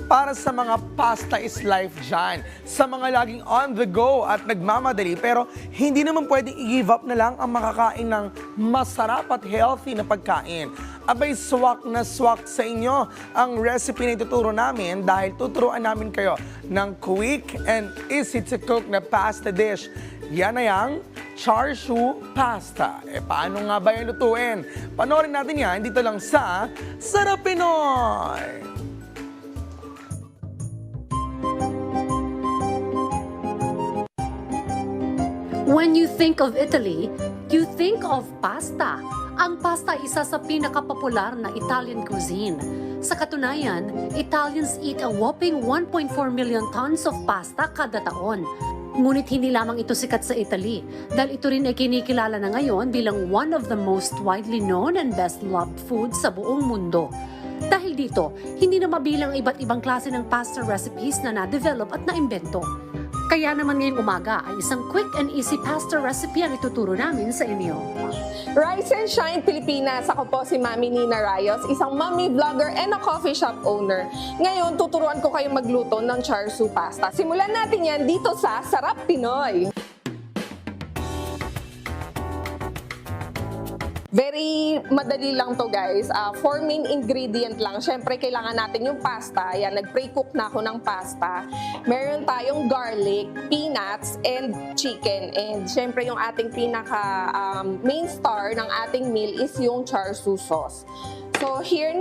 para sa mga pasta is life dyan. Sa mga laging on the go at nagmamadali pero hindi naman pwedeng i-give up na lang ang makakain ng masarap at healthy na pagkain. Abay, swak na swak sa inyo ang recipe na ituturo namin dahil tuturuan namin kayo ng quick and easy to cook na pasta dish. Yan na yang char siu pasta. Paano nga ba yan lutuin? Panoorin natin yan dito lang sa Sarap Pinoy! When you think of Italy, you think of pasta. Ang pasta isa sa pinakapopular na Italian cuisine. Sa katunayan, Italians eat a whopping 1.4 million tons of pasta kada taon. Ngunit hindi lamang ito sikat sa Italy, dahil ito rin ay kinikilala na ngayon bilang one of the most widely known and best-loved foods sa buong mundo. Dahil dito, hindi na mabilang iba't ibang klase ng pasta recipes na na-develop at na-imbento. Kaya naman ngayong umaga ay isang quick and easy pasta recipe ang ituturo namin sa inyo. Rise and Shine Pilipinas! Ako po si Mami Nina Rayos, isang mommy vlogger and a coffee shop owner. Ngayon, tuturuan ko kayong magluto ng char siu pasta. Simulan natin yan dito sa Sarap Pinoy! Very madali lang to guys. 4 main ingredient lang. Siyempre, kailangan natin yung pasta. Ayan, nag-pre-cook na ako ng pasta. Meron tayong garlic, peanuts, and chicken. And siyempre, yung ating pinaka main star ng ating meal is yung char siu sauce. So here,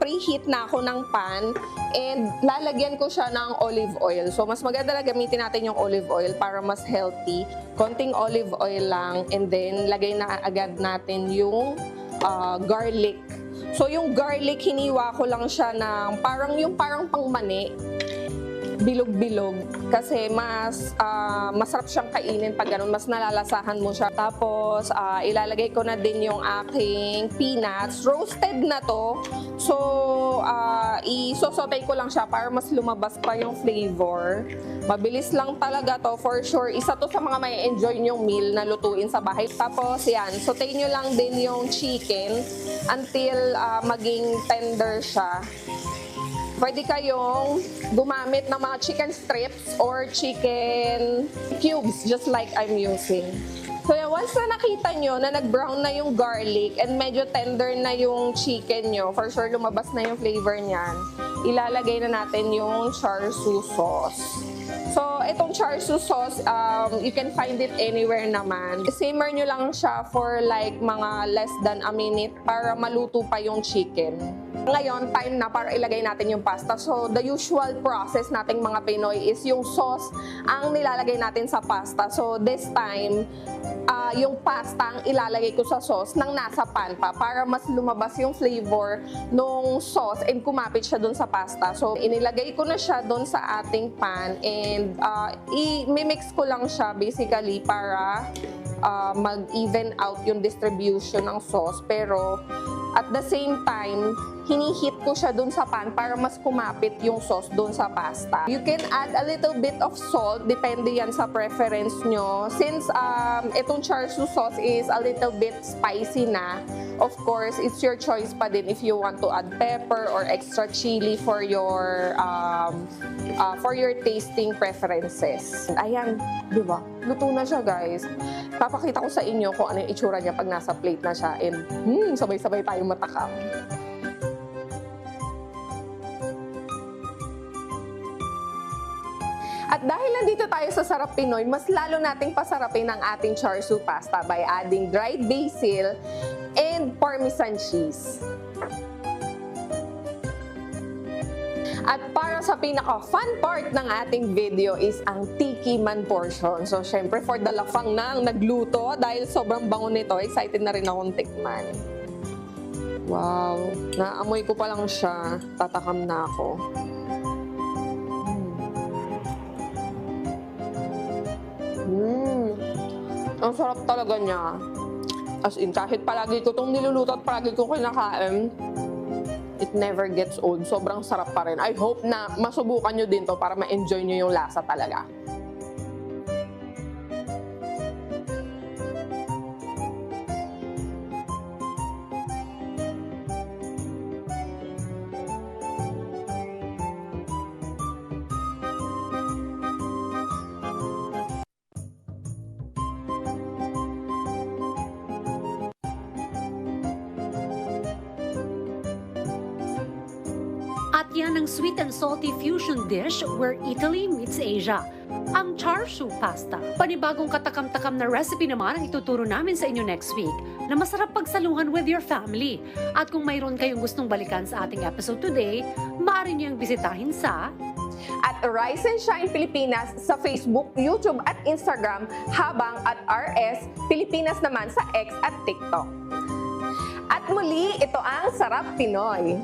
preheat na ako ng pan and lalagyan ko siya ng olive oil. So mas maganda na gamitin natin yung olive oil para mas healthy. Konting olive oil lang and then lagay na agad natin yung garlic. So yung garlic, hiniwa ko lang siya ng parang pangmani. Bilog-bilog kasi mas masarap siyang kainin pag ganun, mas nalalasahan mo siya. Tapos ilalagay ko na din yung aking peanuts, roasted na to. So isosotay ko lang siya para mas lumabas pa yung flavor. Mabilis lang talaga to, for sure. Isa to sa mga may enjoy nyong meal na lutuin sa bahay. Tapos yan, sautay nyo lang din yung chicken until maging tender siya. Pwede kayong gumamit ng mga chicken strips or chicken cubes just like I'm using. So yan, once na nakita nyo na nag-brown na yung garlic and medyo tender na yung chicken nyo, for sure lumabas na yung flavor niyan, ilalagay na natin yung char siu sauce. So, itong char siu sauce, you can find it anywhere naman. Simmer nyo lang siya for like mga less than a minute para maluto pa yung chicken. Ngayon, time na para ilagay natin yung pasta. So, the usual process nating mga Pinoy is yung sauce ang nilalagay natin sa pasta. So, this time, yung pasta ang ilalagay ko sa sauce nang nasa pan pa para mas lumabas yung flavor nung sauce and kumapit siya dun sa pasta. So, inilagay ko na siya dun sa ating pan and i-mix ko lang siya basically para mag-even out yung distribution ng sauce. Pero, at the same time, hinihit ko siya dun sa pan para mas kumapit yung sauce dun sa pasta. You can add a little bit of salt, depende yan sa preference nyo. Since itong char siu sauce is a little bit spicy na, of course, it's your choice pa din if you want to add pepper or extra chili for your tasting preferences. Ayan, di ba? Luto na siya, guys. Papakita ko sa inyo kung ano yung itsura niya pag nasa plate na siya and sabay-sabay tayong matakam. At dahil nandito tayo sa Sarap Pinoy, mas lalo nating pasarapin ang ating char siu pasta by adding dried basil and parmesan cheese. At para sa pinaka-fun part ng ating video is ang tikiman portion. So, syempre, for the lafang nang nagluto, dahil sobrang bango nito, excited na rin akong tikman. Wow! Naamoy ko pa lang siya, tatakam na ako. Ang sarap talaga niya. As in, kahit palagi ko itong niluluto at palagi ko kinakain, it never gets old. Sobrang sarap pa rin. I hope na masubukan nyo din to para ma-enjoy nyo yung lasa talaga. yan ng sweet and salty fusion dish where Italy meets Asia. Ang char siu pasta. Panibagong katakam-takam na recipe naman ang ituturo namin sa inyo next week na masarap pagsaluhan with your family. At kung mayroon kayong gustong balikan sa ating episode today, maaari niyong bisitahin sa At Rise and Shine Pilipinas sa Facebook, YouTube at Instagram, habang at RS Pilipinas naman sa X at TikTok. At muli, ito ang Sarap Pinoy.